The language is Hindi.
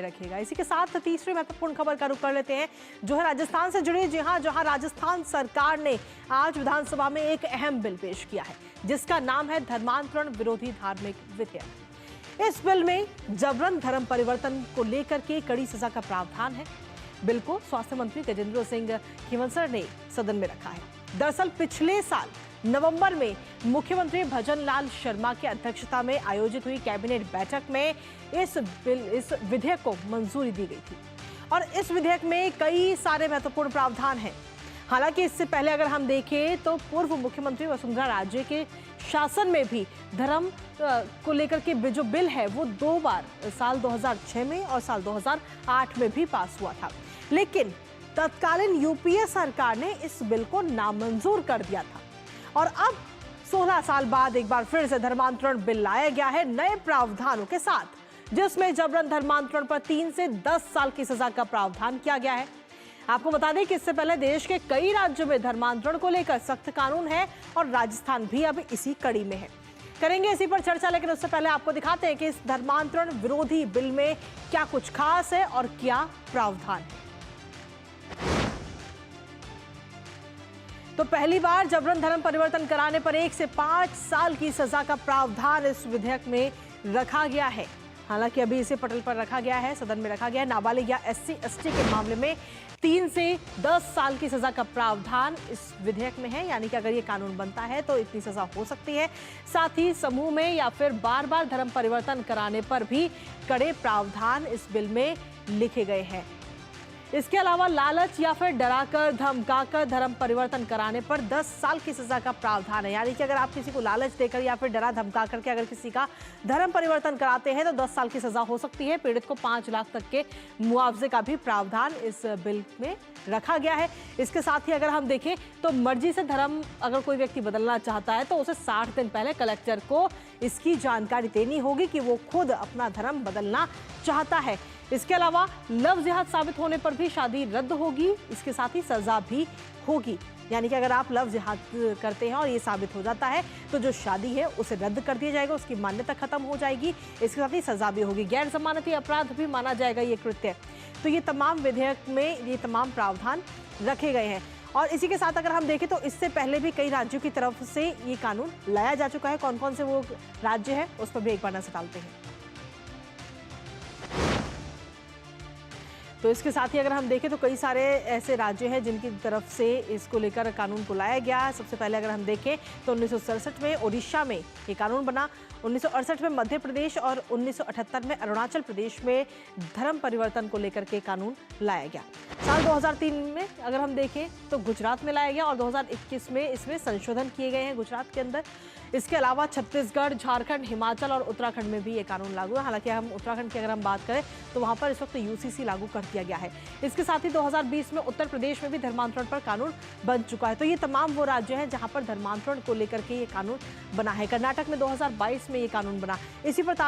रखेगा। इसी के साथ तीसरी महत्वपूर्ण खबर का रुख कर लेते हैं जो है राजस्थान से जुड़ी। जी हां, जहां राजस्थान सरकार ने आज विधानसभा में एक अहम बिल पेश किया है जिसका नाम है धर्मांतरण विरोधी धार्मिक विधेयक। इस बिल में जबरन धर्म परिवर्तन को लेकर के कड़ी सजा का प्रावधान है। बिल को स्वास्थ्य मंत्री गजेंद्र सिंह खींवसर ने सदन में रखा है। दरअसल पिछले साल नवंबर में मुख्यमंत्री भजन लाल शर्मा की अध्यक्षता में आयोजित हुई कैबिनेट बैठक में इस विधेयक को मंजूरी दी गई थी और इस विधेयक में कई सारे महत्वपूर्ण प्रावधान हैं। हालांकि इससे पहले अगर हम देखें तो पूर्व मुख्यमंत्री वसुंधरा राजे के शासन में भी धर्म को लेकर के जो बिल है वो 2 बार साल 2006 में और साल 2008 में भी पास हुआ था, लेकिन तत्कालीन यूपीए सरकार ने इस बिल को नामंजूर कर दिया था और अब 16 साल बाद एक बार फिर से धर्मांतरण बिल लाया गया है नए प्रावधानों के साथ, जिसमें जबरन धर्मांतरण पर 3 से 10 साल की सजा का प्रावधान किया गया है। आपको बता दें कि इससे पहले देश के कई राज्यों में धर्मांतरण को लेकर सख्त कानून है और राजस्थान भी अब इसी कड़ी में है। करेंगे इसी पर चर्चा, लेकिन उससे पहले आपको दिखाते हैं कि इस धर्मांतरण विरोधी बिल में क्या कुछ खास है और क्या प्रावधान है। तो पहली बार जबरन धर्म परिवर्तन कराने पर 1 से 5 साल की सजा का प्रावधान इस विधेयक में रखा गया है। हालांकि अभी इसे पटल पर रखा गया है, सदन में रखा गया है। नाबालिग या SC/ST के मामले में 3 से 10 साल की सजा का प्रावधान इस विधेयक में है, यानी कि अगर ये कानून बनता है तो इतनी सजा हो सकती है। साथ ही समूह में या फिर बार बार धर्म परिवर्तन कराने पर भी कड़े प्रावधान इस बिल में लिखे गए हैं। इसके अलावा लालच या फिर डराकर धमकाकर धर्म परिवर्तन कराने पर 10 साल की सजा का प्रावधान है, यानी कि अगर आप किसी को लालच देकर या फिर डरा धमका करके अगर किसी का धर्म परिवर्तन कराते हैं तो 10 साल की सजा हो सकती है। पीड़ित को 5 लाख तक के मुआवजे का भी प्रावधान इस बिल में रखा गया है। इसके साथ ही अगर हम देखें तो मर्जी से धर्म अगर कोई व्यक्ति बदलना चाहता है तो उसे 60 दिन पहले कलेक्टर को इसकी जानकारी देनी होगी कि वो खुद अपना धर्म बदलना चाहता है। इसके अलावा लव जिहाद साबित होने पर भी शादी रद्द होगी। इसके साथ ही सजा भी होगी, यानी कि अगर आप लव जिहाद करते हैं और ये साबित हो जाता है तो जो शादी है उसे रद्द कर दिया जाएगा, उसकी मान्यता खत्म हो जाएगी। इसके साथ ही सजा भी होगी। गैर जमानती अपराध भी माना जाएगा ये कृत्य। तो ये तमाम विधेयक में ये तमाम प्रावधान रखे गए हैं। और इसी के साथ अगर हम देखें तो इससे पहले भी कई राज्यों की तरफ से ये कानून लाया जा चुका है। कौन कौन से वो राज्य है उस पर भी एक बार नजर डालते हैं। तो इसके साथ ही अगर हम देखें तो कई सारे ऐसे राज्य हैं जिनकी तरफ से इसको लेकर कानून को लाया गया है। सबसे पहले अगर हम देखें तो 1967 में ओडिशा में ये कानून बना, 1968 में मध्य प्रदेश और 1978 में अरुणाचल प्रदेश में धर्म परिवर्तन को लेकर के कानून लाया गया। साल 2003 में अगर हम देखें तो गुजरात में लाया गया और 2021 में इसमें संशोधन किए गए हैं गुजरात के अंदर। इसके अलावा छत्तीसगढ़, झारखंड, हिमाचल और उत्तराखंड में भी ये कानून लागू है। हालांकि हम उत्तराखंड की अगर हम बात करें तो वहां पर इस वक्त UCC लागू कर दिया गया है। इसके साथ ही 2020 में उत्तर प्रदेश में भी धर्मांतरण पर कानून बन चुका है। तो ये तमाम वो राज्य हैं जहां पर धर्मांतरण को लेकर के ये कानून बना है। कर्नाटक में 2022 में ये कानून बना। इसी पर